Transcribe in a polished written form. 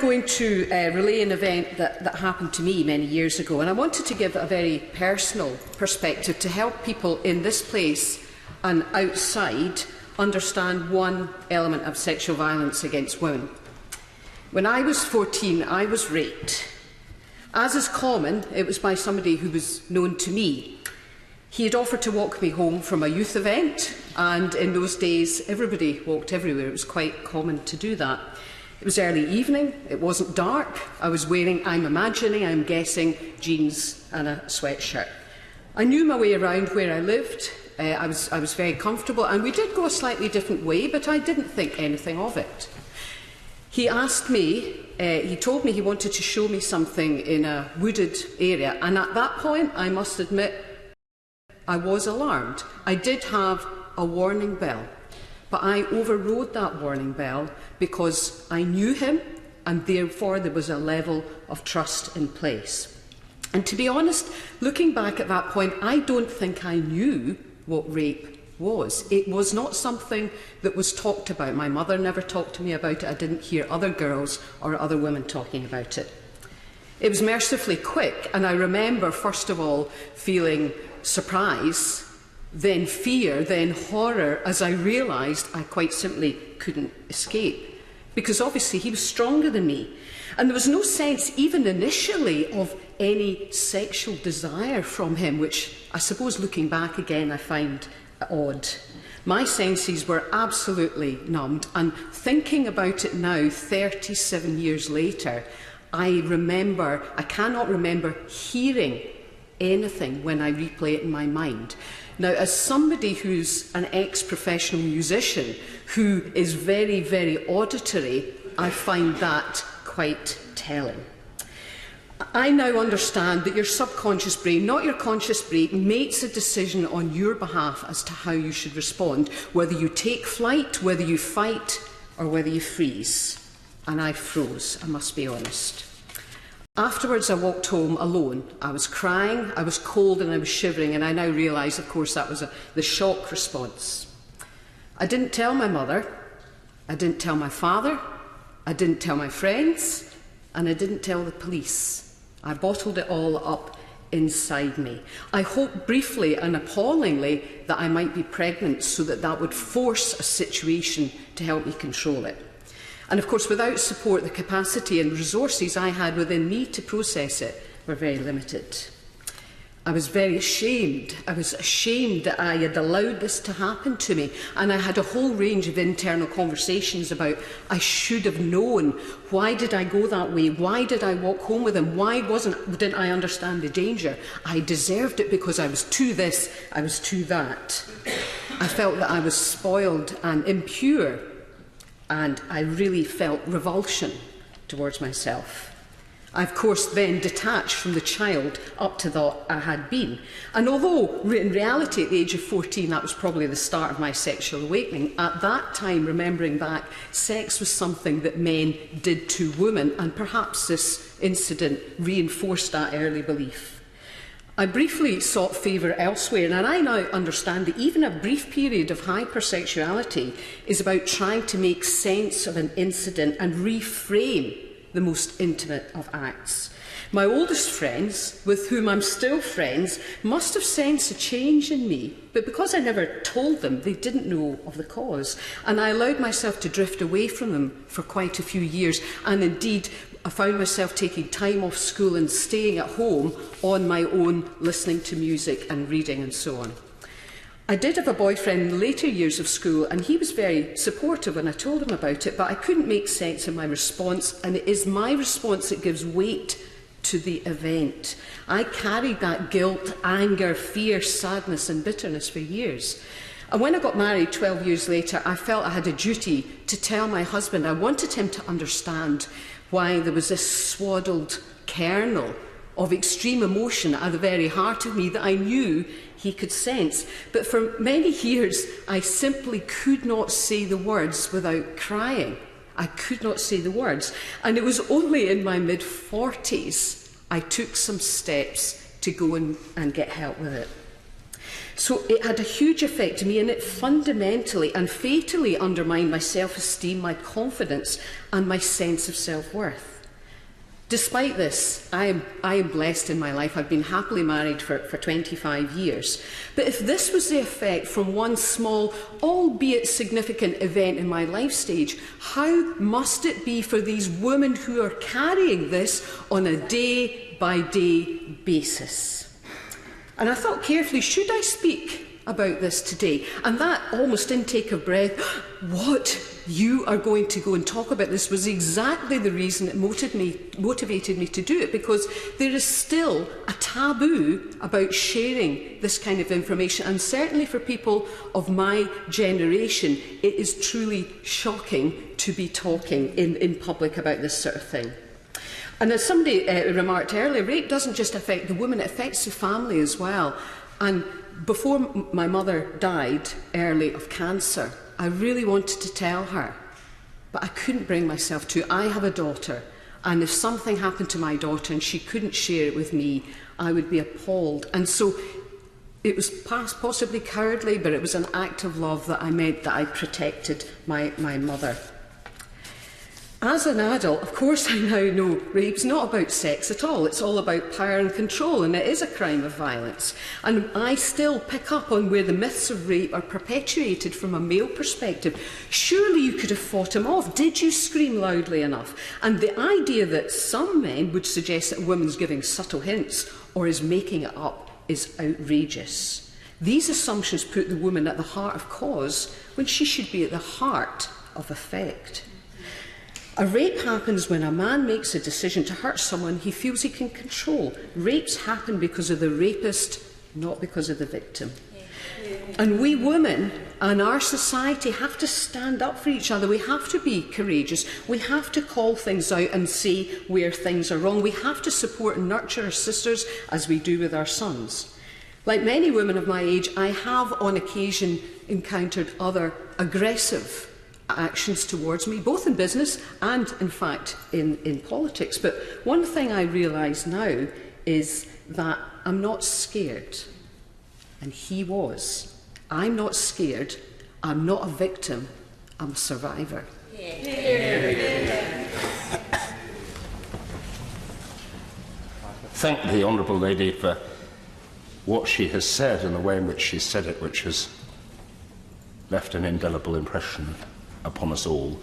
Going to relay an event that happened to me many years ago, and I wanted to give a very personal perspective to help people in this place and outside understand one element of sexual violence against women. When I was 14, I was raped. As is common, it was by somebody who was known to me. He had offered to walk me home from a youth event, and in those days everybody walked everywhere. It was quite common to do that. It was early evening, it wasn't dark, I was wearing, I'm guessing, jeans and a sweatshirt. I knew my way around where I lived, I was very comfortable, and we did go a slightly different way, but I didn't think anything of it. He asked me, he told me he wanted to show me something in a wooded area, and at that point, I must admit, I was alarmed. I did have a warning bell. But I overrode that warning bell because I knew him, and therefore there was a level of trust in place. And to be honest, looking back at that point, I don't think I knew what rape was. It was not something that was talked about. My mother never talked to me about it. I didn't hear other girls or other women talking about it. It was mercifully quick, and I remember, first of all, feeling surprise, then fear, then horror, as I realised I quite simply couldn't escape. Because obviously he was stronger than me. And there was no sense, even initially, of any sexual desire from him, which I suppose looking back again I find odd. My senses were absolutely numbed, and thinking about it now, 37 years later, I cannot remember hearing anything when I replay it in my mind. Now, as somebody who's an ex-professional musician who is very, very auditory, I find that quite telling. I now understand that your subconscious brain, not your conscious brain, makes a decision on your behalf as to how you should respond, whether you take flight, whether you fight, or whether you freeze. And I froze, I must be honest. Afterwards, I walked home alone. I was crying, I was cold, and I was shivering, and I now realise, of course, that was the shock response. I didn't tell my mother, I didn't tell my father, I didn't tell my friends, and I didn't tell the police. I bottled it all up inside me. I hoped briefly and appallingly that I might be pregnant so that would force a situation to help me control it. And of course, without support, the capacity and resources I had within me to process it were very limited. I was very ashamed. I was ashamed that I had allowed this to happen to me. And I had a whole range of internal conversations about, I should have known. Why did I go that way? Why did I walk home with him? Why didn't I understand the danger? I deserved it because I was too this, I was too that. I felt that I was spoiled and impure. And I really felt revulsion towards myself. I, of course, then detached from the child up to that I had been. And although, in reality, at the age of 14, that was probably the start of my sexual awakening, at that time, remembering back, sex was something that men did to women, and perhaps this incident reinforced that early belief. I briefly sought favour elsewhere, and I now understand that even a brief period of hypersexuality is about trying to make sense of an incident and reframe the most intimate of acts. My oldest friends, with whom I'm still friends, must have sensed a change in me, but because I never told them, they didn't know of the cause, and I allowed myself to drift away from them for quite a few years, and indeed I found myself taking time off school and staying at home on my own, listening to music and reading and so on. I did have a boyfriend in the later years of school, and he was very supportive when I told him about it, but I couldn't make sense of my response, and it is my response that gives weight to the event. I carried that guilt, anger, fear, sadness and bitterness for years. And when I got married 12 years later, I felt I had a duty to tell my husband. I wanted him to understand why there was this swaddled kernel of extreme emotion at the very heart of me that I knew he could sense. But for many years, I simply could not say the words without crying. I could not say the words. And it was only in my mid-40s I took some steps to go and get help with it. So it had a huge effect on me, and it fundamentally and fatally undermined my self-esteem, my confidence, and my sense of self-worth. Despite this, I am blessed in my life. I've been happily married for 25 years. But if this was the effect from one small, albeit significant event in my life stage, how must it be for these women who are carrying this on a day-by-day basis? And I thought carefully, should I speak about this today? And that almost intake of breath, what? You are going to go and talk about this, was exactly the reason it motivated me to do it, because there is still a taboo about sharing this kind of information, and certainly for people of my generation it is truly shocking to be talking in public about this sort of thing. And as somebody remarked earlier, rape doesn't just affect the woman, it affects the family as well. And before my mother died early of cancer, I really wanted to tell her, but I couldn't bring myself to. I have a daughter, and if something happened to my daughter and she couldn't share it with me, I would be appalled. And so it was possibly cowardly, but it was an act of love that I meant that I protected my mother. As an adult, of course, I now know rape's not about sex at all. It's all about power and control, and it is a crime of violence. And I still pick up on where the myths of rape are perpetuated from a male perspective. Surely you could have fought him off. Did you scream loudly enough? And the idea that some men would suggest that a woman's giving subtle hints or is making it up is outrageous. These assumptions put the woman at the heart of cause when she should be at the heart of effect. A rape happens when a man makes a decision to hurt someone he feels he can control. Rapes happen because of the rapist, not because of the victim. And we women and our society have to stand up for each other. We have to be courageous. We have to call things out and say where things are wrong. We have to support and nurture our sisters as we do with our sons. Like many women of my age, I have on occasion encountered other aggressive actions towards me, both in business and, in fact, in politics. But one thing I realise now is that I'm not scared. And he was. I'm not scared. I'm not a victim. I'm a survivor. Thank the Honourable Lady for what she has said and the way in which she said it, which has left an indelible impression upon us all.